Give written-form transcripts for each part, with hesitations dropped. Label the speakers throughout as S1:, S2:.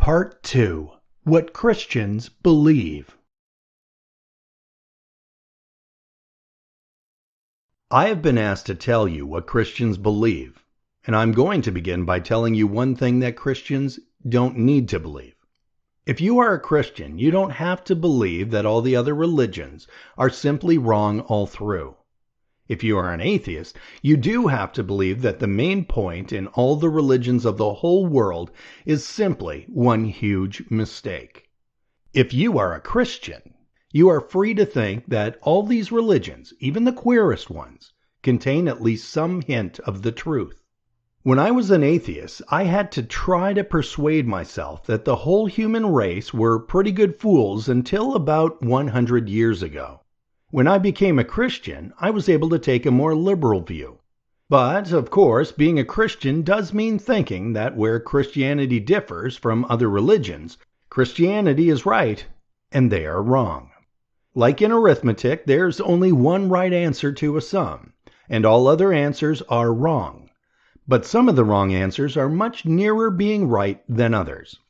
S1: Part 2. What Christians Believe. I have been asked to tell you what Christians believe, and I'm going to begin by telling you one thing that Christians don't need to believe. If you are a Christian, you don't have to believe that all the other religions are simply wrong all through. If you are an atheist, you do have to believe that the main point in all the religions of the whole world is simply one huge mistake. If you are a Christian, you are free to think that all these religions, even the queerest ones, contain at least some hint of the truth. When I was an atheist, I had to try to persuade myself that the whole human race were pretty good fools until about 100 years ago. When I became a Christian, I was able to take a more liberal view. But, of course, being a Christian does mean thinking that where Christianity differs from other religions, Christianity is right and they are wrong. Like in arithmetic, there's only one right answer to a sum, and all other answers are wrong. But some of the wrong answers are much nearer being right than others.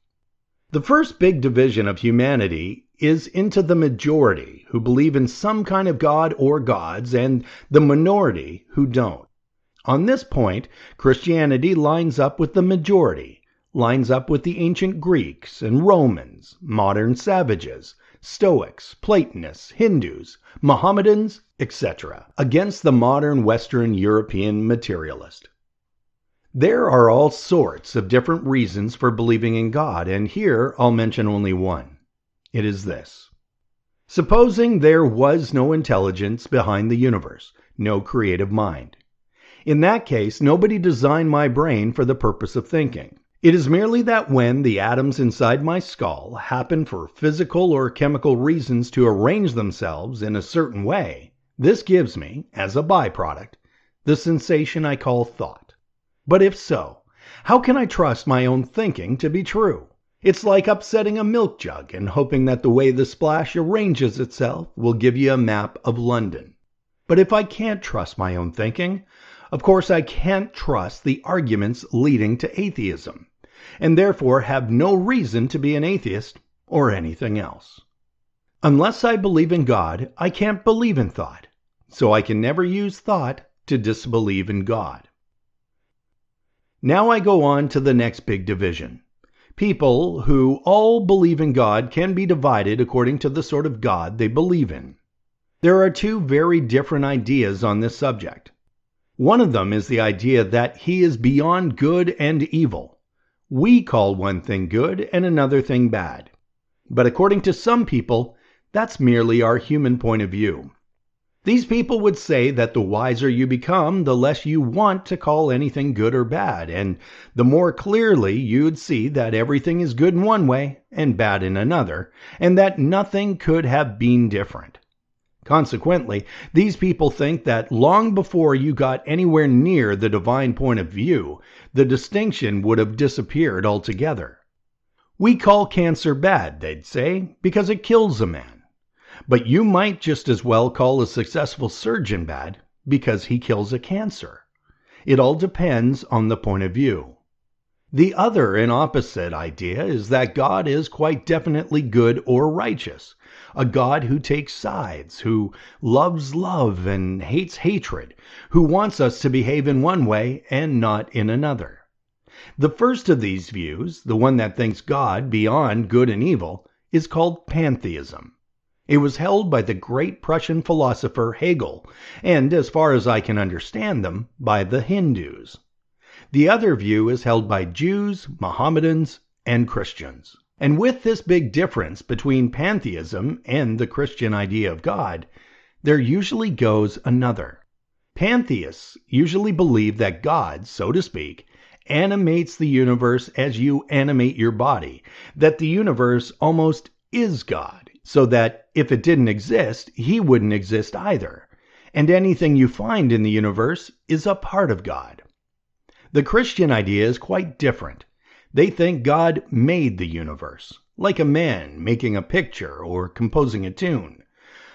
S1: The first big division of humanity is into the majority who believe in some kind of God or gods and the minority who don't. On this point, Christianity lines up with the majority, lines up with the ancient Greeks and Romans, modern savages, Stoics, Platonists, Hindus, Mohammedans, etc., against the modern Western European materialist. There are all sorts of different reasons for believing in God, and here I'll mention only one. It is this. Supposing there was no intelligence behind the universe, no creative mind. In that case, nobody designed my brain for the purpose of thinking. It is merely that when the atoms inside my skull happen for physical or chemical reasons to arrange themselves in a certain way, this gives me, as a byproduct, the sensation I call thought. But if so, how can I trust my own thinking to be true? It's like upsetting a milk jug and hoping that the way the splash arranges itself will give you a map of London. But if I can't trust my own thinking, of course I can't trust the arguments leading to atheism, and therefore have no reason to be an atheist or anything else. Unless I believe in God, I can't believe in thought, so I can never use thought to disbelieve in God. Now I go on to the next big division. People who all believe in God can be divided according to the sort of God they believe in. There are two very different ideas on this subject. One of them is the idea that he is beyond good and evil. We call one thing good and another thing bad. But according to some people, that's merely our human point of view. These people would say that the wiser you become, the less you want to call anything good or bad, and the more clearly you'd see that everything is good in one way and bad in another, and that nothing could have been different. Consequently, these people think that long before you got anywhere near the divine point of view, the distinction would have disappeared altogether. We call cancer bad, they'd say, because it kills a man. But you might just as well call a successful surgeon bad because he kills a cancer. It all depends on the point of view. The other and opposite idea is that God is quite definitely good or righteous, a God who takes sides, who loves love and hates hatred, who wants us to behave in one way and not in another. The first of these views, the one that thinks God beyond good and evil, is called pantheism. It was held by the great Prussian philosopher Hegel, and, as far as I can understand them, by the Hindus. The other view is held by Jews, Mohammedans, and Christians. And with this big difference between pantheism and the Christian idea of God, there usually goes another. Pantheists usually believe that God, so to speak, animates the universe as you animate your body, that the universe almost is God, so that if it didn't exist, he wouldn't exist either, and anything you find in the universe is a part of God. The Christian idea is quite different. They think God made the universe, like a man making a picture or composing a tune.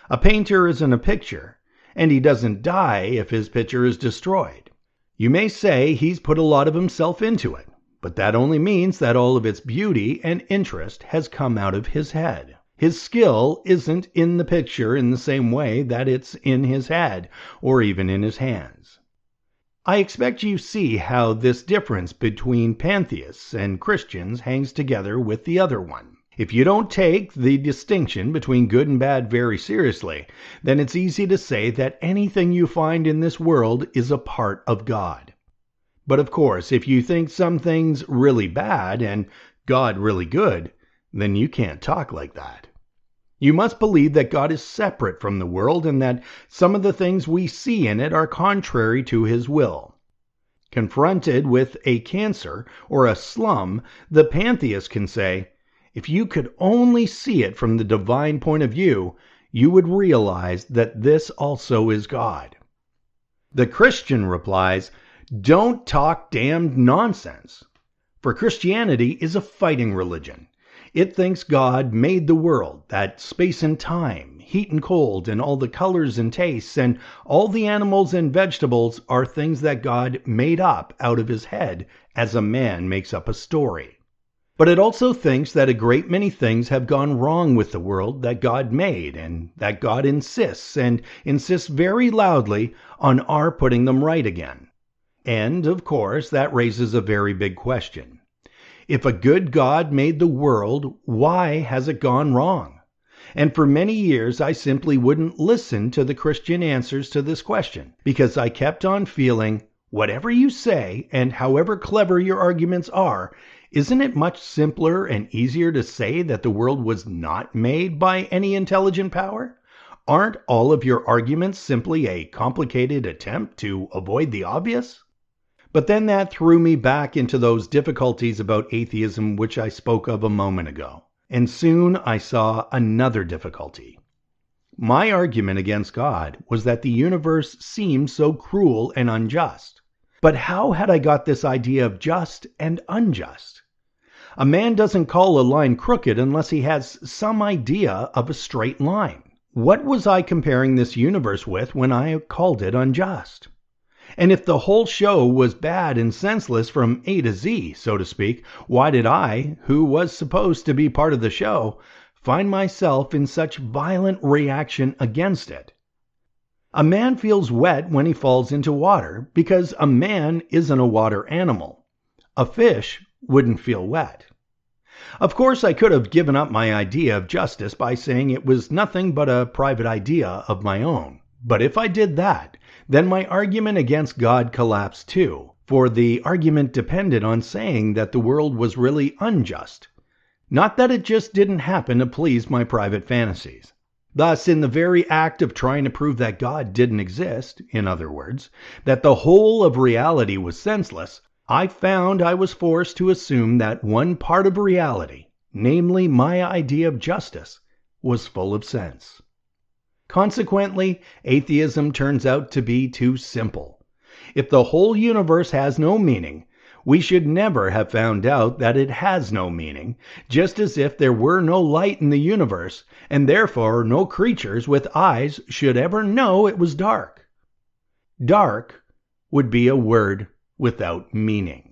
S1: A painter isn't a picture, and he doesn't die if his picture is destroyed. You may say he's put a lot of himself into it, but that only means that all of its beauty and interest has come out of his head. His skill isn't in the picture in the same way that it's in his head or even in his hands. I expect you see how this difference between pantheists and Christians hangs together with the other one. If you don't take the distinction between good and bad very seriously, then it's easy to say that anything you find in this world is a part of God. But of course, if you think some things really bad and God really good, then you can't talk like that. You must believe that God is separate from the world and that some of the things we see in it are contrary to his will. Confronted with a cancer or a slum, the pantheist can say, if you could only see it from the divine point of view, you would realize that this also is God. The Christian replies, don't talk damned nonsense. For Christianity is a fighting religion. It thinks God made the world, that space and time, heat and cold, and all the colors and tastes, and all the animals and vegetables are things that God made up out of his head as a man makes up a story. But it also thinks that a great many things have gone wrong with the world that God made, and that God insists very loudly on our putting them right again. And, of course, that raises a very big question. If a good God made the world, why has it gone wrong? And for many years, I simply wouldn't listen to the Christian answers to this question, because I kept on feeling, whatever you say, and however clever your arguments are, isn't it much simpler and easier to say that the world was not made by any intelligent power? Aren't all of your arguments simply a complicated attempt to avoid the obvious? But then that threw me back into those difficulties about atheism which I spoke of a moment ago. And soon I saw another difficulty. My argument against God was that the universe seemed so cruel and unjust. But how had I got this idea of just and unjust? A man doesn't call a line crooked unless he has some idea of a straight line. What was I comparing this universe with when I called it unjust? And if the whole show was bad and senseless from A to Z, so to speak, why did I, who was supposed to be part of the show, find myself in such violent reaction against it? A man feels wet when he falls into water because a man isn't a water animal. A fish wouldn't feel wet. Of course, I could have given up my idea of justice by saying it was nothing but a private idea of my own. But if I did that, then my argument against God collapsed too, for the argument depended on saying that the world was really unjust, not that it just didn't happen to please my private fantasies. Thus, in the very act of trying to prove that God didn't exist, in other words, that the whole of reality was senseless, I found I was forced to assume that one part of reality, namely my idea of justice, was full of sense. Consequently, atheism turns out to be too simple. If the whole universe has no meaning, we should never have found out that it has no meaning, just as if there were no light in the universe, and therefore no creatures with eyes should ever know it was dark. Dark would be a word without meaning.